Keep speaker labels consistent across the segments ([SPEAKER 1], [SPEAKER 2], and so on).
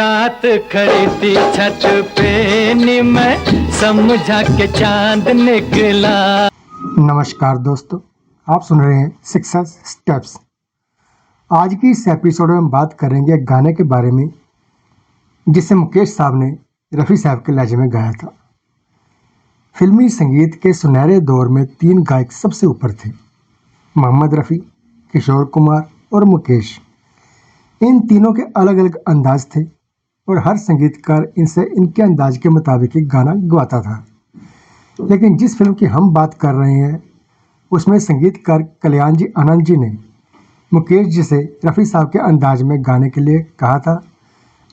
[SPEAKER 1] रात खड़ी थी छत पे नी मैं समझा के चांद निकला।
[SPEAKER 2] नमस्कार दोस्तों, आप सुन रहे हैं सक्सेस स्टेप्स। आज की इस एपिसोड में हम बात करेंगे एक गाने के बारे में जिसे मुकेश साहब ने रफ़ी साहब के लहजे में गाया था। फिल्मी संगीत के सुनहरे दौर में 3 गायक सबसे ऊपर थे, मोहम्मद रफ़ी, किशोर कुमार और मुकेश। इन तीनों के अलग अलग अंदाज थे और हर संगीतकार इनसे इनके अंदाज के मुताबिक ही गाना गवाता था। लेकिन जिस फिल्म की हम बात कर रहे हैं उसमें संगीतकार कल्याण जी आनंद जी ने मुकेश जी से रफ़ी साहब के अंदाज में गाने के लिए कहा था।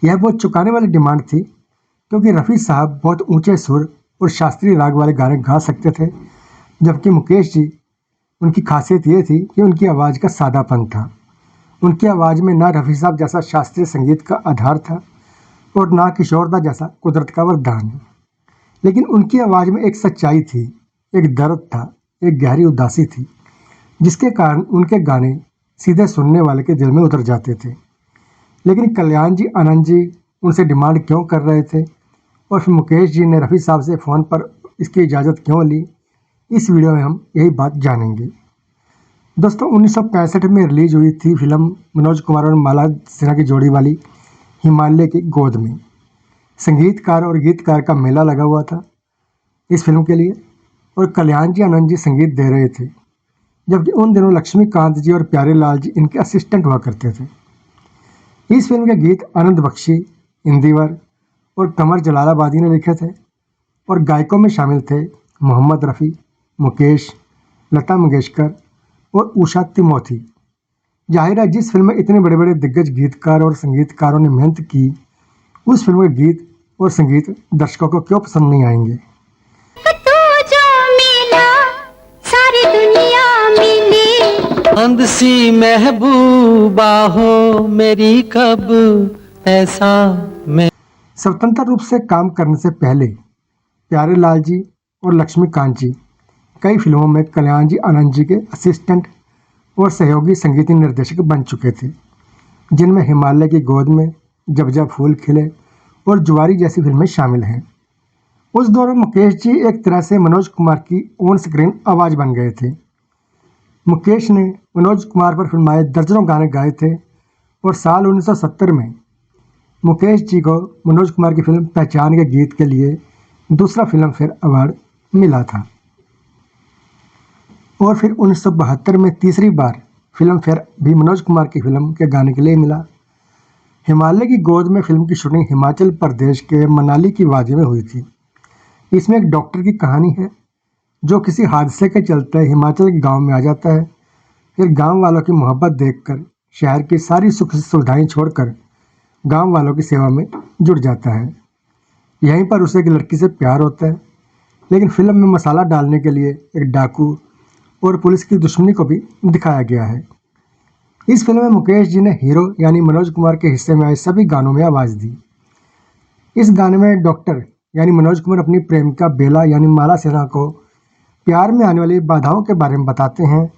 [SPEAKER 2] यह बहुत चुकाने वाली डिमांड थी क्योंकि रफ़ी साहब बहुत ऊंचे सुर और शास्त्रीय राग वाले गाने गा सकते थे, जबकि मुकेश जी उनकी खासियत ये थी कि उनकी आवाज़ का सादापन था। उनकी आवाज़ में ना रफ़ी साहब जैसा शास्त्रीय संगीत का आधार था और ना किशोरदा जैसा कुदरत का वरदान। लेकिन उनकी आवाज़ में एक सच्चाई थी, एक दर्द था, एक गहरी उदासी थी, जिसके कारण उनके गाने सीधे सुनने वाले के दिल में उतर जाते थे। लेकिन कल्याण जी आनंद जी उनसे डिमांड क्यों कर रहे थे और फिर मुकेश जी ने रफ़ी साहब से फ़ोन पर इसकी इजाज़त क्यों ली, इस वीडियो में हम यही बात जानेंगे। दोस्तों, 1965 में रिलीज हुई थी फिल्म मनोज कुमार और माला सिन्हा की जोड़ी वाली हिमालय की गोद में। संगीतकार और गीतकार का मेला लगा हुआ था इस फिल्म के लिए और कल्याण जी आनंद जी संगीत दे रहे थे, जबकि उन दिनों लक्ष्मीकांत जी और प्यारे लाल जी इनके असिस्टेंट हुआ करते थे। इस फिल्म के गीत आनंद बख्शी, इंदिवर और कमर जलालाबादी ने लिखे थे और गायकों में शामिल थे मोहम्मद रफ़ी, मुकेश, लता मंगेशकर और उषा तिमोथी। जाहिर है, जिस फिल्म में इतने बड़े बड़े दिग्गज गीतकार और संगीतकारों ने मेहनत की, उस फिल्म के गीत और संगीत दर्शकों को क्यों पसंद नहीं आएंगे।
[SPEAKER 3] तू जो मिला सारी दुनिया मिली,
[SPEAKER 1] चांद सी महबूबा हो मेरी कब ऐसा मैं।
[SPEAKER 2] स्वतंत्र रूप से काम करने से पहले प्यारे लाल जी और लक्ष्मीकांत जी कई फिल्मों में कल्याण जी आनंद जी के असिस्टेंट और सहयोगी संगीत निर्देशक बन चुके थे, जिनमें हिमालय की गोद में, जब जब फूल खिले और जुआरी जैसी फिल्में शामिल हैं। उस दौरान मुकेश जी एक तरह से मनोज कुमार की ऑन स्क्रीन आवाज़ बन गए थे। मुकेश ने मनोज कुमार पर फिल्माए दर्जनों गाने गाए थे और साल 1970 में मुकेश जी को मनोज कुमार की फिल्म पहचान के गीत के लिए दूसरा फिल्म फेयर अवार्ड मिला था और फिर 1972 में तीसरी बार फिल्म फेयर भी मनोज कुमार की फिल्म के गाने के लिए मिला। हिमालय की गोद में फिल्म की शूटिंग हिमाचल प्रदेश के मनाली की वादी में हुई थी। इसमें एक डॉक्टर की कहानी है जो किसी हादसे के चलते हिमाचल के गांव में आ जाता है। फिर गांव वालों की मोहब्बत देखकर शहर की सारी सुख सुविधाएं छोड़कर गांव वालों की सेवा में जुट जाता है। यहीं पर उसे एक लड़की से प्यार होता है, लेकिन फिल्म में मसाला डालने के लिए एक डाकू और पुलिस की दुश्मनी को भी दिखाया गया है। इस फिल्म में मुकेश जी ने हीरो यानी मनोज कुमार के हिस्से में आए सभी गानों में आवाज़ दी। इस गाने में डॉक्टर यानी मनोज कुमार अपनी प्रेमिका बेला यानी माला सिन्हा को प्यार में आने वाली बाधाओं के बारे में बताते हैं।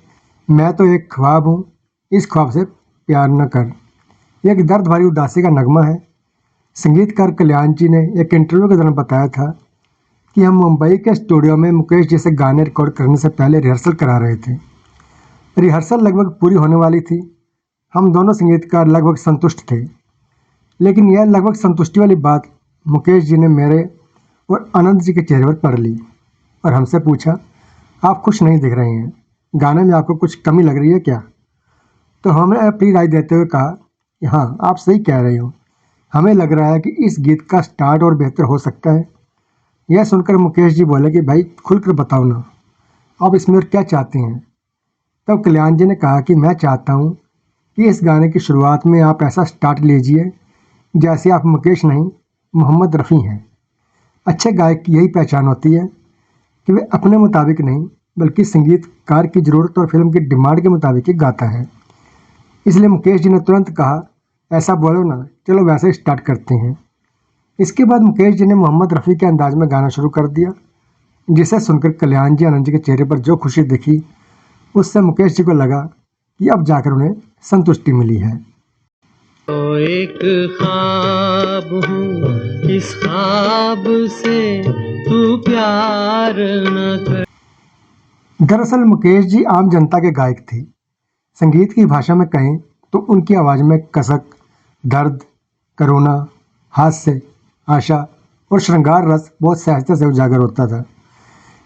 [SPEAKER 2] मैं तो एक ख्वाब हूँ, इस ख्वाब से प्यार न कर। यह एक दर्द भरी उदासी का नगमा है। संगीतकार कल्याण जी ने एक इंटरव्यू के दौरान बताया था कि हम मुंबई के स्टूडियो में मुकेश जी से गाने रिकॉर्ड करने से पहले रिहर्सल करा रहे थे। रिहर्सल लगभग पूरी होने वाली थी। हम दोनों संगीतकार लगभग संतुष्ट थे, लेकिन यह लगभग संतुष्टि वाली बात मुकेश जी ने मेरे और आनंद जी के चेहरे पर पढ़ ली और हमसे पूछा, आप खुश नहीं दिख रहे हैं, गाने में आपको कुछ कमी लग रही है क्या? तो हमने अपनी राय देते हुए कहा कि हाँ, आप सही कह रहे हो, हमें लग रहा है कि इस गीत का स्टार्ट और बेहतर हो सकता है। यह सुनकर मुकेश जी बोले कि भाई खुलकर बताओ ना, आप इसमें और क्या चाहते हैं? तब कल्याण जी ने कहा कि मैं चाहता हूँ कि इस गाने की शुरुआत में आप ऐसा स्टार्ट लीजिए जैसे आप मुकेश नहीं मोहम्मद रफ़ी हैं। अच्छे गायक की यही पहचान होती है कि वे अपने मुताबिक नहीं बल्कि संगीतकार की ज़रूरत और फिल्म की डिमांड के मुताबिक ही गाता है। इसलिए मुकेश जी ने तुरंत कहा, ऐसा बोलो ना, चलो वैसे ही स्टार्ट करते हैं। इसके बाद मुकेश जी ने मोहम्मद रफ़ी के अंदाज में गाना शुरू कर दिया, जिसे सुनकर कल्याण जी आनंद जी के चेहरे पर जो खुशी दिखी, उससे मुकेश जी को लगा कि अब जाकर उन्हें संतुष्टि मिली है।
[SPEAKER 1] तो एक ख्वाब हूँ, इस ख्वाब से तू प्यार न कर।
[SPEAKER 2] दरअसल मुकेश जी आम जनता के गायक थे। संगीत की भाषा में कहें तो उनकी आवाज़ में कसक, दर्द, करुणा, हास्य, आशा और श्रृंगार रस बहुत सहजता से उजागर होता था।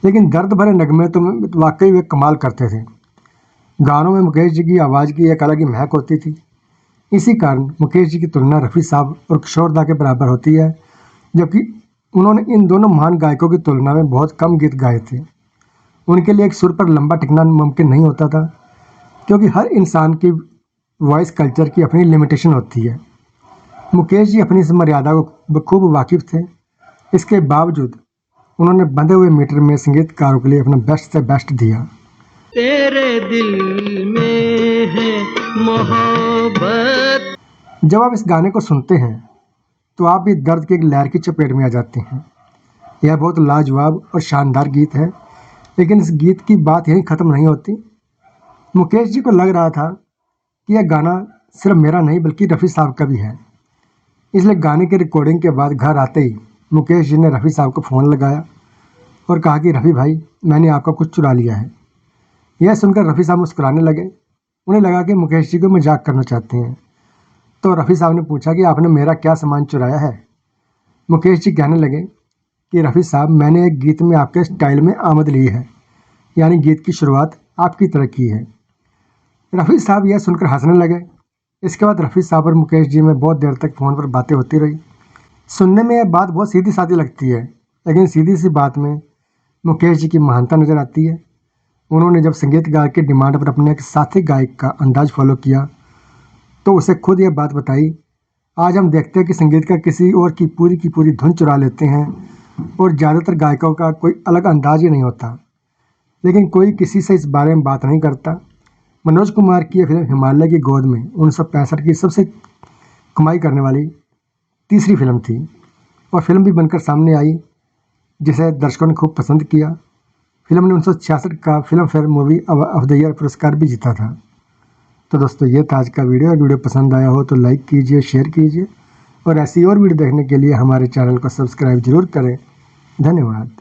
[SPEAKER 2] लेकिन दर्द भरे नगमे तो वाकई वे कमाल करते थे। गानों में मुकेश जी की आवाज़ की एक अलग ही महक होती थी। इसी कारण मुकेश जी की तुलना रफ़ी साहब और किशोर दा के बराबर होती है, जबकि उन्होंने इन दोनों महान गायकों की तुलना में बहुत कम गीत गाए थे। उनके लिए एक सुर पर लंबा टिकना मुमकिन नहीं होता था, क्योंकि हर इंसान की वॉइस कल्चर की अपनी लिमिटेशन होती है। मुकेश जी अपनी इस मर्यादा को बखूब वाकिफ़ थे। इसके बावजूद उन्होंने बंधे हुए मीटर में संगीतकारों के लिए अपना बेस्ट से बेस्ट दिया।
[SPEAKER 1] तेरे दिल में है मोहब्बत।
[SPEAKER 2] जब आप इस गाने को सुनते हैं तो आप भी दर्द की एक लहर की चपेट में आ जाते हैं। यह बहुत लाजवाब और शानदार गीत है, लेकिन इस गीत की बात यहीं ख़त्म नहीं होती। मुकेश जी को लग रहा था कि यह गाना सिर्फ मेरा नहीं बल्कि रफ़ी साहब का भी है। इसलिए गाने की रिकॉर्डिंग के बाद घर आते ही मुकेश जी ने रफ़ी साहब को फ़ोन लगाया और कहा कि रफ़ी भाई, मैंने आपका कुछ चुरा लिया है। यह सुनकर रफ़ी साहब मुस्कुराने लगे। उन्हें लगा कि मुकेश जी को मजाक करना चाहते हैं। तो रफ़ी साहब ने पूछा कि आपने मेरा क्या सामान चुराया है। मुकेश जी कहने लगे कि रफ़ी साहब, मैंने एक गीत में आपके स्टाइल में आमद ली है, यानी गीत की शुरुआत आपकी तरह की है। रफ़ी साहब यह सुनकर हंसने लगे। इसके बाद रफ़ी साहब और मुकेश जी में बहुत देर तक फ़ोन पर बातें होती रही। सुनने में यह बात बहुत सीधी सादी लगती है, लेकिन सीधी सी बात में मुकेश जी की महानता नज़र आती है। उन्होंने जब संगीतकार की डिमांड पर अपने एक साथी गायक का अंदाज फॉलो किया तो उसे खुद यह बात बताई। आज हम देखते हैं कि संगीतकार किसी और की पूरी धुन चुरा लेते हैं और ज़्यादातर गायकों का कोई अलग अंदाज ही नहीं होता, लेकिन कोई किसी से इस बारे में बात नहीं करता। मनोज कुमार की यह फिल्म हिमालय की गोद में 1965 की सबसे कमाई करने वाली तीसरी फिल्म थी और फिल्म भी बनकर सामने आई, जिसे दर्शकों ने खूब पसंद किया। फिल्म ने 1966 का film fair movie of the year पुरस्कार भी जीता था। तो दोस्तों, ये था आज का वीडियो पसंद आया हो तो लाइक कीजिए, शेयर कीजिए और ऐसी और वीडियो देखने के लिए हमारे चैनल को सब्सक्राइब जरूर करें। धन्यवाद।